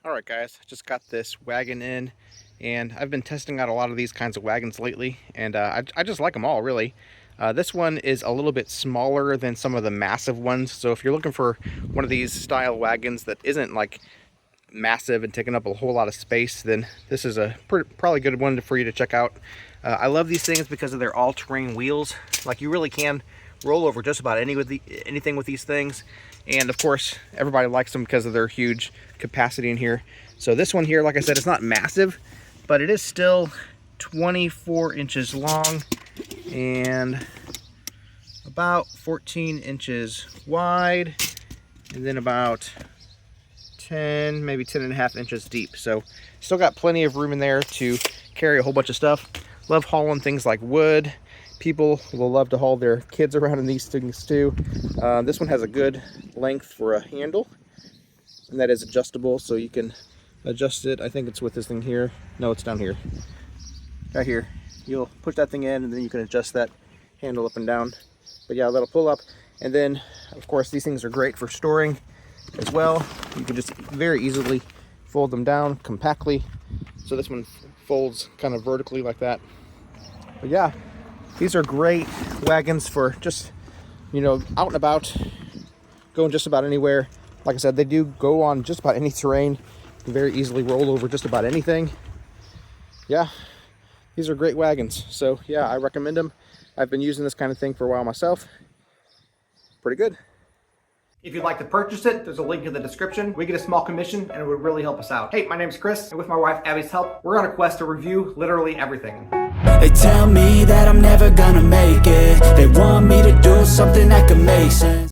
Alright guys, just got this wagon in, and I've been testing out a lot of these kinds of wagons lately, and I just like them all, really. This one is a little bit smaller than some of the massive ones, so if you're looking for one of these style wagons that isn't like massive and taking up a whole lot of space, then this is a probably good one for you to check out. I love these things because of their all-terrain wheels. Like, you really can roll over just about anything with these things. And of course, everybody likes them because of their huge capacity in here. So this one here, like I said, it's not massive, but it is still 24 inches long and about 14 inches wide, and then about 10, maybe 10 and a half inches deep. So still got plenty of room in there to carry a whole bunch of stuff. Love hauling things like wood. People will love to haul their kids around in these things too. This one has a good length for a handle, and that is adjustable, so you can adjust it. I think it's with this thing here. No, it's down here. Right here. You'll push that thing in, and then you can adjust that handle up and down. But yeah, that'll pull up. And then, of course, these things are great for storing as well. You can just very easily fold them down compactly. So this one folds kind of vertically like that. But yeah, these are great wagons for just, you know, out and about, going just about anywhere. Like I said, they do go on just about any terrain. You can very easily roll over just about anything. Yeah, these are great wagons. So yeah, I recommend them. I've been using this kind of thing for a while myself. Pretty good. If you'd like to purchase it, there's a link in the description. We get a small commission and it would really help us out. Hey, my name's Chris, and with my wife Abby's help, we're on a quest to review literally everything. They tell me that I'm never gonna make it. They want me to do something that could make sense.